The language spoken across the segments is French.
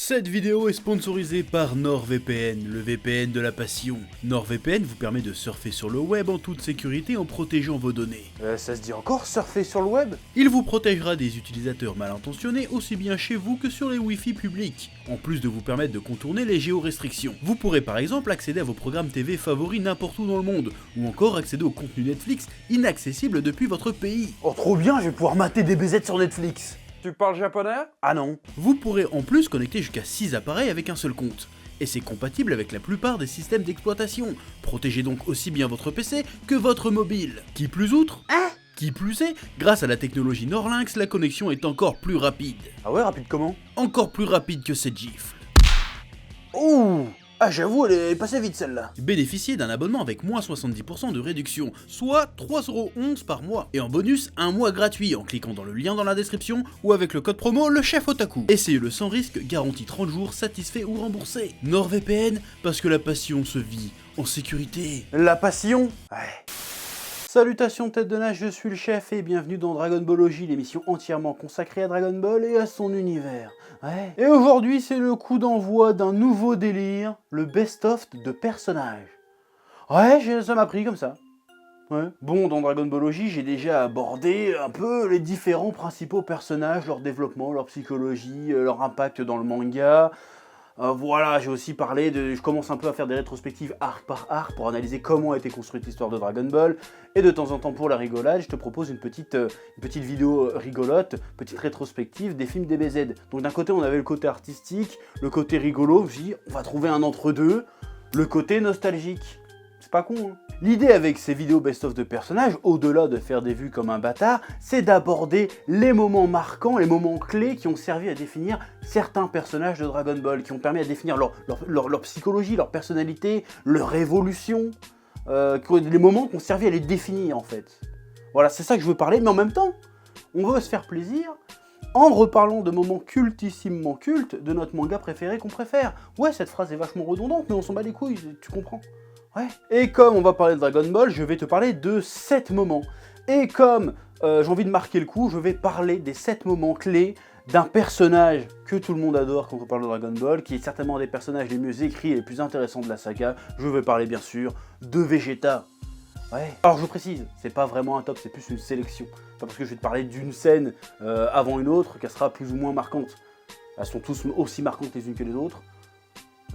Cette vidéo est sponsorisée par NordVPN, le VPN de la passion. NordVPN vous permet de surfer sur le web en toute sécurité en protégeant vos données. Ça se dit encore surfer sur le web? Il vous protégera des utilisateurs mal intentionnés aussi bien chez vous que sur les Wi-Fi publics, en plus de vous permettre de contourner les géorestrictions. Vous pourrez par exemple accéder à vos programmes TV favoris n'importe où dans le monde, ou encore accéder au contenu Netflix inaccessible depuis votre pays. Oh trop bien, je vais pouvoir mater des BZ sur Netflix. Tu parles japonais? Ah non. Vous pourrez en plus connecter jusqu'à 6 appareils avec un seul compte. Et c'est compatible avec la plupart des systèmes d'exploitation. Protégez donc aussi bien votre PC que votre mobile. Qui plus outre, qui plus est, grâce à la technologie Norlynx, la connexion est encore plus rapide. Ah ouais, rapide comment? Encore plus rapide que cette gifle. Ouh. Ah j'avoue, elle est passée vite celle-là. Bénéficiez d'un abonnement avec moins 70% de réduction, soit 3,11€ par mois. Et en bonus, un mois gratuit en cliquant dans le lien dans la description ou avec le code promo le chef otaku. Essayez-le sans risque, garantie 30 jours, satisfait ou remboursé. NordVPN, parce que la passion se vit en sécurité. La passion? Ouais. Salutations tête de nage, je suis le chef et bienvenue dans Dragon Ballologie, l'émission entièrement consacrée à Dragon Ball et à son univers. Ouais. Et aujourd'hui c'est le coup d'envoi d'un nouveau délire, le best-of de personnages. Ouais, ça m'a pris comme ça. Ouais. Bon, dans Dragon Ballologie, j'ai déjà abordé un peu les différents principaux personnages, leur développement, leur psychologie, leur impact dans le manga. Voilà, j'ai aussi parlé de... Je commence un peu à faire des rétrospectives arc par arc pour analyser comment a été construite l'histoire de Dragon Ball. Et de temps en temps, pour la rigolade, je te propose une petite vidéo rigolote, petite rétrospective des films DBZ. Donc d'un côté, on avait le côté artistique, le côté rigolo, je me suis dit, on va trouver un entre-deux, le côté nostalgique. C'est pas con, hein. L'idée avec ces vidéos best-of de personnages, au-delà de faire des vues comme un bâtard, c'est d'aborder les moments marquants, les moments clés qui ont servi à définir certains personnages de Dragon Ball, qui ont permis à définir leur psychologie, leur personnalité, leur évolution, les moments qui ont servi à les définir en fait. Voilà, c'est ça que je veux parler, mais en même temps, on veut se faire plaisir en reparlant de moments cultissimement cultes de notre manga préféré qu'on préfère. Ouais, cette phrase est vachement redondante, mais on s'en bat les couilles, tu comprends? Ouais. Et comme on va parler de Dragon Ball, je vais te parler de 7 moments. Et comme j'ai envie de marquer le coup, je vais parler des 7 moments clés d'un personnage que tout le monde adore quand on parle de Dragon Ball, qui est certainement un des personnages les mieux écrits et les plus intéressants de la saga. Je vais parler bien sûr de Vegeta. Ouais. Alors je précise, c'est pas vraiment un top, c'est plus une sélection. Pas parce que je vais te parler d'une scène avant une autre qu'elle sera plus ou moins marquante. Elles sont tous aussi marquantes les unes que les autres.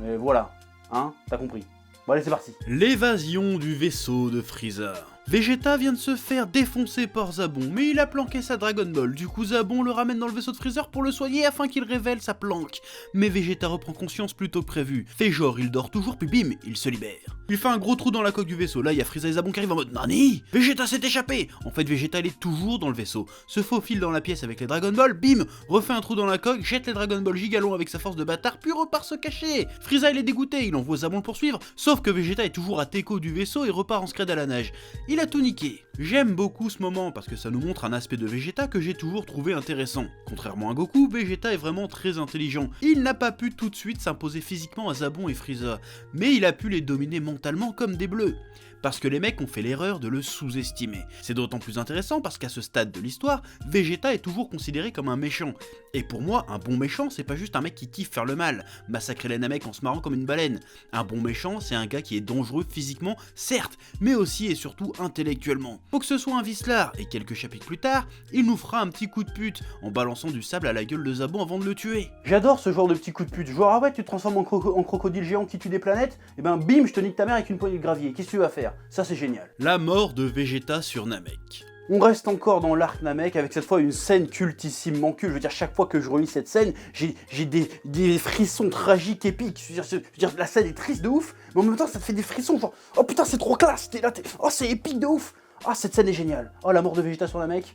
Mais voilà, hein, t'as compris. Bon allez, c'est parti. L'évasion du vaisseau de Freezer. Vegeta vient de se faire défoncer par Zabon, mais il a planqué sa Dragon Ball. Du coup, Zabon le ramène dans le vaisseau de Freezer pour le soigner afin qu'il révèle sa planque. Mais Vegeta reprend conscience plus tôt que prévu. Fait genre, il dort toujours, puis bim, il se libère. Il fait un gros trou dans la coque du vaisseau. Là, il y a Freezer et Zabon qui arrivent en mode Nani, Vegeta s'est échappé. En fait, Vegeta, il est toujours dans le vaisseau. Se faufile dans la pièce avec les Dragon Ball, bim, refait un trou dans la coque, jette les Dragon Ball gigalons avec sa force de bâtard, puis repart se cacher. Freezer, il est dégoûté, il envoie Zabon le poursuivre, sauf que Vegeta est toujours à Teco du vaisseau et repart en scred à la nage. Il a tout niqué. J'aime beaucoup ce moment parce que ça nous montre un aspect de Vegeta que j'ai toujours trouvé intéressant. Contrairement à Goku, Vegeta est vraiment très intelligent. Il n'a pas pu tout de suite s'imposer physiquement à Zabon et Frieza, mais il a pu les dominer mentalement comme des bleus. Parce que les mecs ont fait l'erreur de le sous-estimer. C'est d'autant plus intéressant parce qu'à ce stade de l'histoire, Vegeta est toujours considéré comme un méchant. Et pour moi, un bon méchant, c'est pas juste un mec qui kiffe faire le mal, massacrer les Namek en se marrant comme une baleine. Un bon méchant, c'est un gars qui est dangereux physiquement, certes, mais aussi et surtout intellectuellement. Faut que ce soit un vicelard, et quelques chapitres plus tard, il nous fera un petit coup de pute, en balançant du sable à la gueule de Zabon avant de le tuer. J'adore ce genre de petit coup de pute, genre ah ouais tu te transformes en crocodile géant qui tue des planètes, et ben bim je te nique ta mère avec une poignée de gravier, qu'est-ce que tu vas faire? Ça c'est génial. La mort de Vegeta sur Namek. On reste encore dans l'arc Namek avec cette fois une scène cultissimement culte. Je veux dire, chaque fois que je relis cette scène, j'ai des frissons tragiques épiques. Je veux dire, la scène est triste de ouf, mais en même temps ça te fait des frissons genre oh putain c'est trop classe, oh c'est épique de ouf. Ah cette scène est géniale. Oh la mort de Vegeta sur Namek.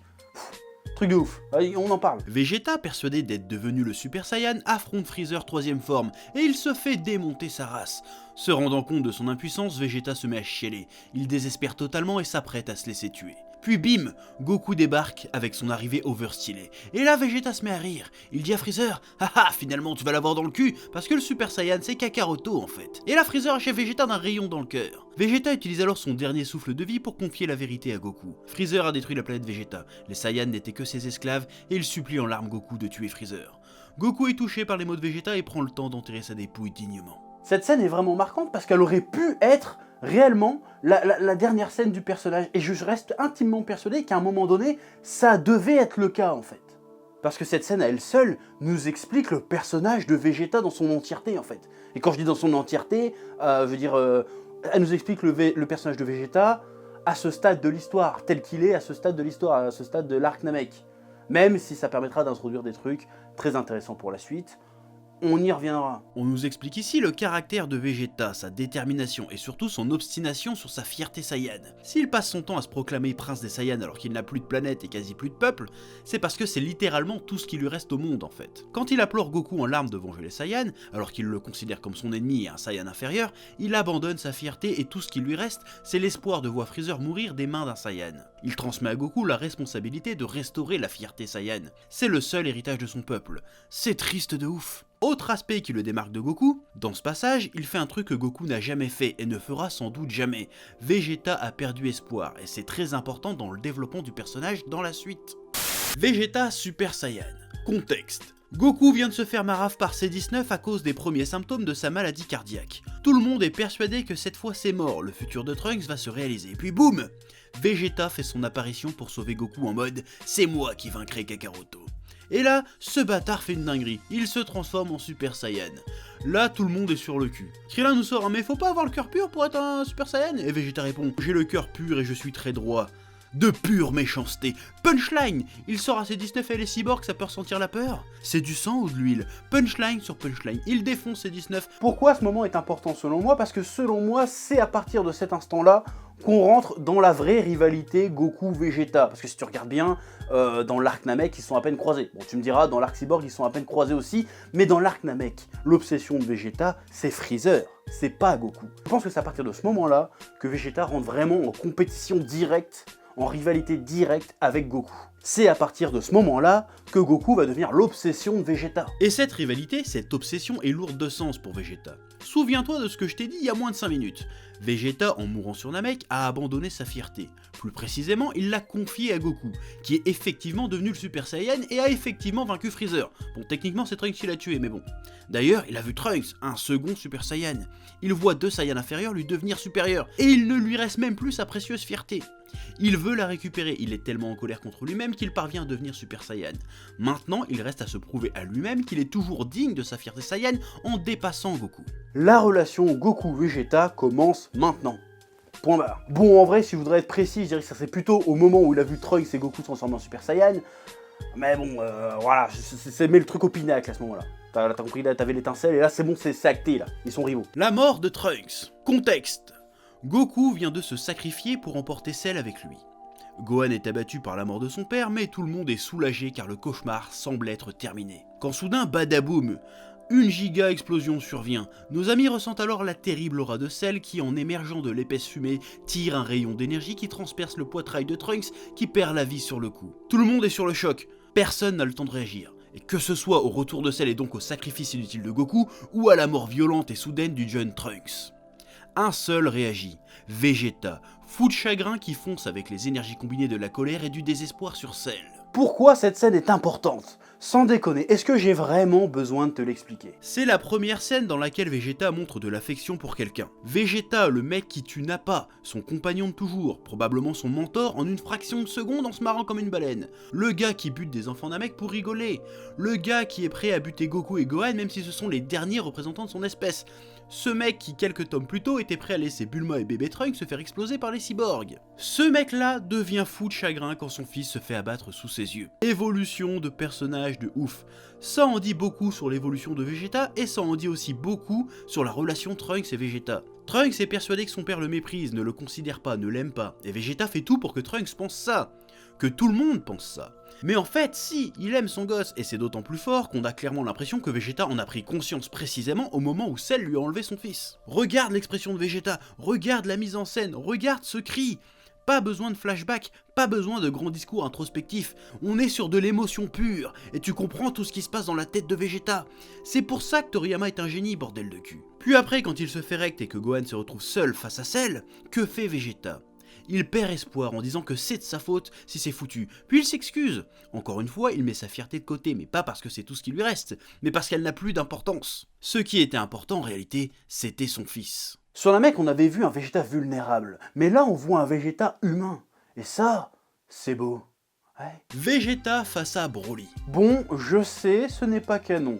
Truc de ouf, allez, on en parle. Vegeta, persuadé d'être devenu le Super Saiyan, affronte Freezer 3ème forme, et il se fait démonter sa race. Se rendant compte de son impuissance, Vegeta se met à chialer. Il désespère totalement et s'apprête à se laisser tuer. Puis bim, Goku débarque avec son arrivée overstylée. Et là, Vegeta se met à rire. Il dit à Freezer, haha, finalement tu vas l'avoir dans le cul, parce que le Super Saiyan c'est Kakaroto en fait. Et là, Freezer achève Vegeta d'un rayon dans le cœur. Vegeta utilise alors son dernier souffle de vie pour confier la vérité à Goku. Freezer a détruit la planète Vegeta. Les Saiyans n'étaient que ses esclaves, et il supplie en larmes Goku de tuer Freezer. Goku est touché par les mots de Vegeta et prend le temps d'enterrer sa dépouille dignement. Cette scène est vraiment marquante parce qu'elle aurait pu être réellement la dernière scène du personnage. Et je reste intimement persuadé qu'à un moment donné, ça devait être le cas en fait. Parce que cette scène à elle seule nous explique le personnage de Vegeta dans son entièreté en fait. Et quand je dis dans son entièreté, elle nous explique le personnage de Vegeta à ce stade de l'histoire, tel qu'il est à ce stade de l'histoire, à ce stade de l'arc Namek. Même si ça permettra d'introduire des trucs très intéressants pour la suite. On y reviendra. On nous explique ici le caractère de Vegeta, sa détermination et surtout son obstination sur sa fierté Saiyan. S'il passe son temps à se proclamer prince des Saiyans alors qu'il n'a plus de planète et quasi plus de peuple, c'est parce que c'est littéralement tout ce qui lui reste au monde en fait. Quand il implore Goku en larmes de venger les Saiyans, alors qu'il le considère comme son ennemi et un Saiyan inférieur, il abandonne sa fierté et tout ce qui lui reste, c'est l'espoir de voir Freezer mourir des mains d'un Saiyan. Il transmet à Goku la responsabilité de restaurer la fierté Saiyan. C'est le seul héritage de son peuple. C'est triste de ouf. Autre aspect qui le démarque de Goku, dans ce passage, il fait un truc que Goku n'a jamais fait et ne fera sans doute jamais. Vegeta a perdu espoir et c'est très important dans le développement du personnage dans la suite. Vegeta Super Saiyan. Contexte. Goku vient de se faire marave par C19 à cause des premiers symptômes de sa maladie cardiaque. Tout le monde est persuadé que cette fois c'est mort, le futur de Trunks va se réaliser. Puis boum, Vegeta fait son apparition pour sauver Goku en mode « C'est moi qui vaincrai Kakaroto ». Et là, ce bâtard fait une dinguerie, il se transforme en Super Saiyan. Là, tout le monde est sur le cul. Krillin nous sort, mais faut pas avoir le cœur pur pour être un Super Saiyan. Et Vegeta répond, j'ai le cœur pur et je suis très droit. De pure méchanceté. Punchline, il sort à ses 19 et les cyborgs, ça peut ressentir la peur. C'est du sang ou de l'huile. Punchline sur punchline, il défonce ses 19. Pourquoi ce moment est important selon moi? Parce que selon moi, c'est à partir de cet instant-là qu'on rentre dans la vraie rivalité Goku-Vegeta. Parce que si tu regardes bien, dans l'arc Namek, ils sont à peine croisés. Bon, tu me diras, dans l'arc Cyborg, ils sont à peine croisés aussi. Mais dans l'arc Namek, l'obsession de Vegeta, c'est Freezer. C'est pas Goku. Je pense que c'est à partir de ce moment-là que Vegeta rentre vraiment en compétition directe, en rivalité directe avec Goku. C'est à partir de ce moment-là que Goku va devenir l'obsession de Vegeta. Et cette rivalité, cette obsession est lourde de sens pour Vegeta. Souviens-toi de ce que je t'ai dit il y a moins de 5 minutes. Vegeta, en mourant sur Namek, a abandonné sa fierté. Plus précisément, il l'a confiée à Goku, qui est effectivement devenu le Super Saiyan et a effectivement vaincu Freezer. Bon, techniquement c'est Trunks qui l'a tué, mais bon. D'ailleurs, il a vu Trunks, un second Super Saiyan. Il voit deux Saiyans inférieurs lui devenir supérieurs, et il ne lui reste même plus sa précieuse fierté. Il veut la récupérer, il est tellement en colère contre lui-même qu'il parvient à devenir Super Saiyan. Maintenant, il reste à se prouver à lui-même qu'il est toujours digne de sa fierté Saiyan en dépassant Goku. La relation Goku-Vegeta commence maintenant. Point barre. Bon, en vrai, si je voudrais être précis, je dirais que ça serait plutôt au moment où il a vu Trunks et Goku se transformer en Super Saiyan. Mais bon, voilà, c'est le truc au pinacle à ce moment-là. T'as compris, là, t'avais l'étincelle, et là, c'est bon, c'est acté, là. Ils sont rivaux. La mort de Trunks. Contexte. Goku vient de se sacrifier pour emporter Cell avec lui. Gohan est abattu par la mort de son père, mais tout le monde est soulagé car le cauchemar semble être terminé. Quand soudain, badaboum, une giga explosion survient. Nos amis ressentent alors la terrible aura de Cell qui, en émergeant de l'épaisse fumée, tire un rayon d'énergie qui transperce le poitrail de Trunks qui perd la vie sur le coup. Tout le monde est sur le choc, personne n'a le temps de réagir. Et que ce soit au retour de Cell et donc au sacrifice inutile de Goku, ou à la mort violente et soudaine du jeune Trunks. Un seul réagit, Vegeta, fou de chagrin qui fonce avec les énergies combinées de la colère et du désespoir sur Cell. Pourquoi cette scène est importante? Sans déconner, est-ce que j'ai vraiment besoin de te l'expliquer? C'est la première scène dans laquelle Vegeta montre de l'affection pour quelqu'un. Vegeta, le mec qui tue Nappa, son compagnon de toujours, probablement son mentor en une fraction de seconde en se marrant comme une baleine. Le gars qui bute des enfants Namek pour rigoler. Le gars qui est prêt à buter Goku et Gohan même si ce sont les derniers représentants de son espèce. Ce mec qui quelques tomes plus tôt était prêt à laisser Bulma et bébé Trunks se faire exploser par les cyborgs. Ce mec-là devient fou de chagrin quand son fils se fait abattre sous ses yeux. Évolution de personnage de ouf. Ça en dit beaucoup sur l'évolution de Vegeta et ça en dit aussi beaucoup sur la relation Trunks et Vegeta. Trunks est persuadé que son père le méprise, ne le considère pas, ne l'aime pas, et Vegeta fait tout pour que Trunks pense ça. Que tout le monde pense ça. Mais en fait, si, il aime son gosse, et c'est d'autant plus fort qu'on a clairement l'impression que Vegeta en a pris conscience précisément au moment où Cell lui a enlevé son fils. Regarde l'expression de Vegeta, regarde la mise en scène, regarde ce cri. Pas besoin de flashback, pas besoin de grands discours introspectifs, on est sur de l'émotion pure, et tu comprends tout ce qui se passe dans la tête de Vegeta. C'est pour ça que Toriyama est un génie, bordel de cul. Puis après, quand il se fait recte et que Gohan se retrouve seul face à Cell, que fait Vegeta ? Il perd espoir en disant que c'est de sa faute si c'est foutu, puis il s'excuse. Encore une fois, il met sa fierté de côté, mais pas parce que c'est tout ce qui lui reste, mais parce qu'elle n'a plus d'importance. Ce qui était important en réalité, c'était son fils. Sur la Namek, on avait vu un Vegeta vulnérable, mais là on voit un Vegeta humain. Et ça, c'est beau. Ouais. Vegeta face à Broly. Bon, je sais, ce n'est pas canon.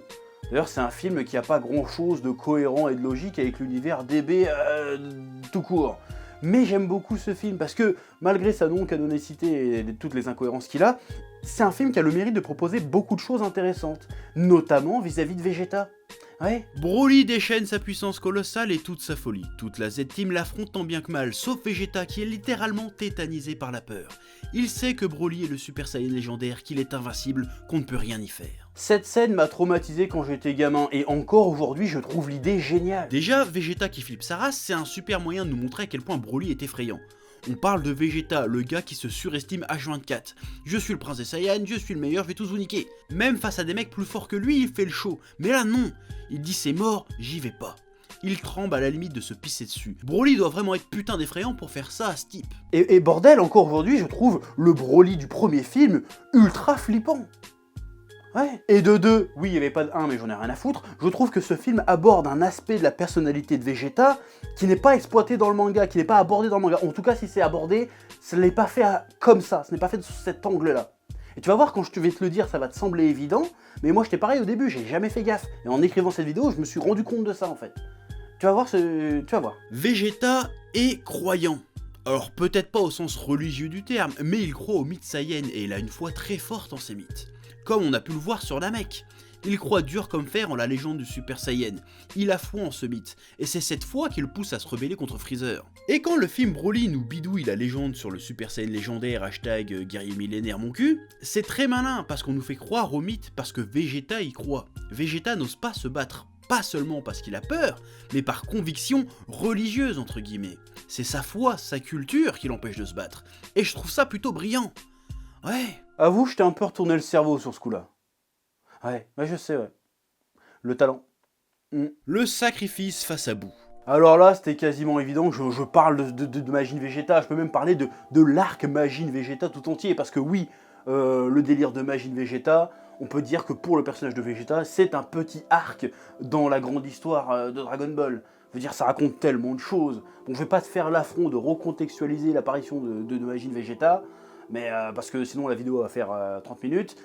D'ailleurs, c'est un film qui n'a pas grand-chose de cohérent et de logique avec l'univers DB tout court. Mais j'aime beaucoup ce film parce que, malgré sa non-canonicité et toutes les incohérences qu'il a, c'est un film qui a le mérite de proposer beaucoup de choses intéressantes, notamment vis-à-vis de Vegeta. Ouais. Broly déchaîne sa puissance colossale et toute sa folie. Toute la Z-Team l'affronte tant bien que mal, sauf Vegeta qui est littéralement tétanisé par la peur. Il sait que Broly est le Super Saiyan légendaire, qu'il est invincible, qu'on ne peut rien y faire. Cette scène m'a traumatisé quand j'étais gamin, et encore aujourd'hui je trouve l'idée géniale. Déjà, Vegeta qui flippe sa race, c'est un super moyen de nous montrer à quel point Broly est effrayant. On parle de Vegeta, le gars qui se surestime H24. Je suis le prince des Saiyans, je suis le meilleur, je vais tous vous niquer. Même face à des mecs plus forts que lui, il fait le show. Mais là non, il dit c'est mort, j'y vais pas. Il tremble à la limite de se pisser dessus. Broly doit vraiment être putain d'effrayant pour faire ça à ce type. Et bordel, encore aujourd'hui, je trouve le Broly du premier film ultra flippant. Ouais. Et de deux, oui, il n'y avait pas de 1, mais j'en ai rien à foutre, je trouve que ce film aborde un aspect de la personnalité de Vegeta qui n'est pas exploité dans le manga, qui n'est pas abordé dans le manga. En tout cas, si c'est abordé, ce n'est pas fait comme ça, ce n'est pas fait sous cet angle-là. Et tu vas voir, quand je vais te le dire, ça va te sembler évident, mais moi j'étais pareil au début, j'ai jamais fait gaffe. Et en écrivant cette vidéo, je me suis rendu compte de ça en fait. Tu vas voir, tu vas voir. Vegeta est croyant. Alors peut-être pas au sens religieux du terme, mais il croit au mythe Saiyan et il a une foi très forte en ces mythes. Comme on a pu le voir sur Namek. Il croit dur comme fer en la légende du Super Saiyan. Il a foi en ce mythe, et c'est cette foi qui le pousse à se rebeller contre Freezer. Et quand le film Broly nous bidouille la légende sur le Super Saiyan légendaire #guerrier millénaire mon cul, c'est très malin parce qu'on nous fait croire au mythe parce que Vegeta y croit. Vegeta n'ose pas se battre, pas seulement parce qu'il a peur, mais par conviction religieuse entre guillemets. C'est sa foi, sa culture qui l'empêche de se battre, et je trouve ça plutôt brillant. Ouais. Avoue, je t'ai un peu retourné le cerveau sur ce coup-là. Ouais, je sais, ouais. Le talent. Le sacrifice face à Boo. Alors là, c'était quasiment évident, je parle de Majin Vegeta, je peux même parler de l'arc Majin Vegeta tout entier, parce que oui, le délire de Majin Vegeta, on peut dire que pour le personnage de Vegeta, c'est un petit arc dans la grande histoire de Dragon Ball. Je veux dire, ça raconte tellement de choses. Bon, je vais pas te faire l'affront de recontextualiser l'apparition de Majin Vegeta, mais parce que sinon la vidéo va faire 30 minutes.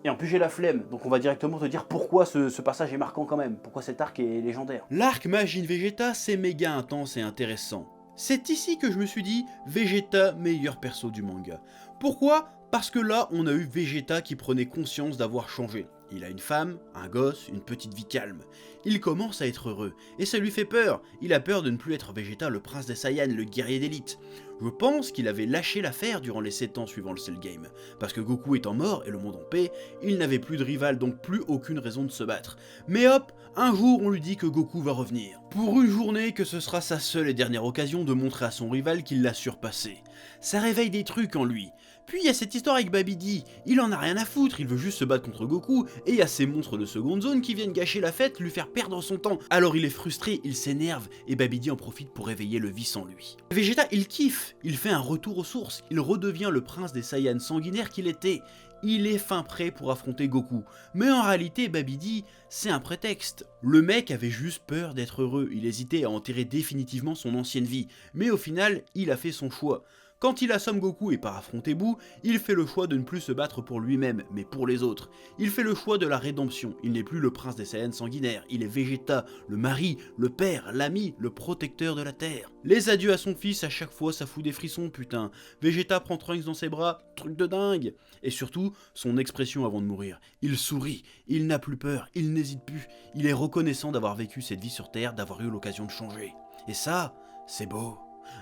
Et en plus j'ai la flemme, donc on va directement te dire pourquoi ce passage est marquant quand même, pourquoi cet arc est légendaire. L'arc Majin Vegeta, c'est méga intense et intéressant. C'est ici que je me suis dit, Vegeta, meilleur perso du manga. Pourquoi ? Parce que là, on a eu Vegeta qui prenait conscience d'avoir changé. Il a une femme, un gosse, une petite vie calme. Il commence à être heureux, et ça lui fait peur. Il a peur de ne plus être Vegeta, le prince des Saiyans, le guerrier d'élite. Je pense qu'il avait lâché l'affaire durant les 7 ans suivant le Cell Game. Parce que Goku étant mort et le monde en paix, il n'avait plus de rival, donc plus aucune raison de se battre. Mais hop, un jour on lui dit que Goku va revenir. Pour une journée que ce sera sa seule et dernière occasion de montrer à son rival qu'il l'a surpassé. Ça réveille des trucs en lui. Puis il y a cette histoire avec Babidi, il en a rien à foutre, il veut juste se battre contre Goku, et il y a ces monstres de seconde zone qui viennent gâcher la fête, lui faire perdre son temps. Alors il est frustré, il s'énerve, et Babidi en profite pour réveiller le vice en lui. Vegeta, il kiffe, il fait un retour aux sources, il redevient le prince des Saiyans sanguinaires qu'il était. Il est fin prêt pour affronter Goku. Mais en réalité, Babidi, c'est un prétexte. Le mec avait juste peur d'être heureux, il hésitait à enterrer définitivement son ancienne vie, mais au final, il a fait son choix. Quand il assomme Goku et part affronter Boo, il fait le choix de ne plus se battre pour lui-même, mais pour les autres. Il fait le choix de la rédemption, il n'est plus le prince des Saiyans sanguinaires, il est Vegeta, le mari, le père, l'ami, le protecteur de la Terre. Les adieux à son fils, à chaque fois ça fout des frissons, putain. Vegeta prend Trunks dans ses bras, truc de dingue. Et surtout, son expression avant de mourir. Il sourit, il n'a plus peur, il n'hésite plus, il est reconnaissant d'avoir vécu cette vie sur Terre, d'avoir eu l'occasion de changer. Et ça, c'est beau.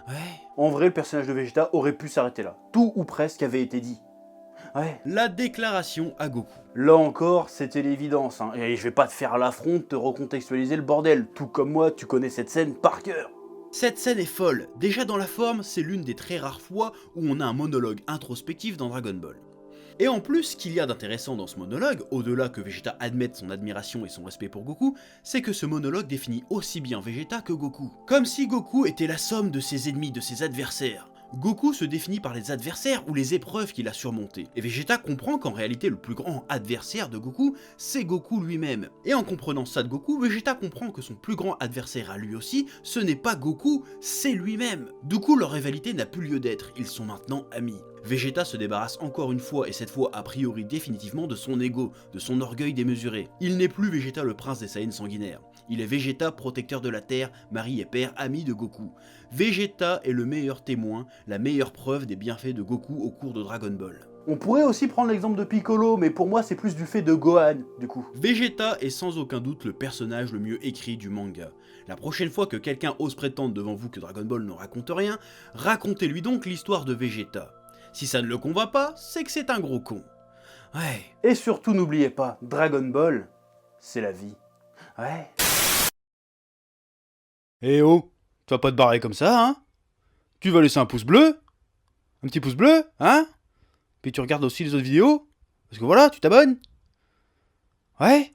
Ouais. En vrai, le personnage de Vegeta aurait pu s'arrêter là. Tout ou presque avait été dit. Ouais. La déclaration à Goku. Là encore, c'était l'évidence, hein. Et je vais pas te faire l'affront de te recontextualiser le bordel. Tout comme moi, tu connais cette scène par cœur. Cette scène est folle. Déjà dans la forme, c'est l'une des très rares fois où on a un monologue introspectif dans Dragon Ball. Et en plus, ce qu'il y a d'intéressant dans ce monologue, au-delà que Vegeta admette son admiration et son respect pour Goku, c'est que ce monologue définit aussi bien Vegeta que Goku. Comme si Goku était la somme de ses ennemis, de ses adversaires. Goku se définit par les adversaires ou les épreuves qu'il a surmontées, et Vegeta comprend qu'en réalité le plus grand adversaire de Goku, c'est Goku lui-même. Et en comprenant ça de Goku, Vegeta comprend que son plus grand adversaire à lui aussi, ce n'est pas Goku, c'est lui-même. Du coup, leur rivalité n'a plus lieu d'être, ils sont maintenant amis. Vegeta se débarrasse encore une fois, et cette fois a priori définitivement, de son ego, de son orgueil démesuré. Il n'est plus Vegeta le prince des Saiyans sanguinaires. Il est Vegeta, protecteur de la Terre, mari et père, ami de Goku. Vegeta est le meilleur témoin, la meilleure preuve des bienfaits de Goku au cours de Dragon Ball. On pourrait aussi prendre l'exemple de Piccolo, mais pour moi c'est plus du fait de Gohan, du coup. Vegeta est sans aucun doute le personnage le mieux écrit du manga. La prochaine fois que quelqu'un ose prétendre devant vous que Dragon Ball ne raconte rien, racontez-lui donc l'histoire de Vegeta. Si ça ne le convainc pas, c'est que c'est un gros con. Ouais. Et surtout n'oubliez pas, Dragon Ball, c'est la vie. Ouais. Eh oh, tu vas pas te barrer comme ça, hein? Tu vas laisser un pouce bleu? Un petit pouce bleu, hein? Puis tu regardes aussi les autres vidéos? Parce que voilà, tu t'abonnes? Ouais?